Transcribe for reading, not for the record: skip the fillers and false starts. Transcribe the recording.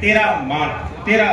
13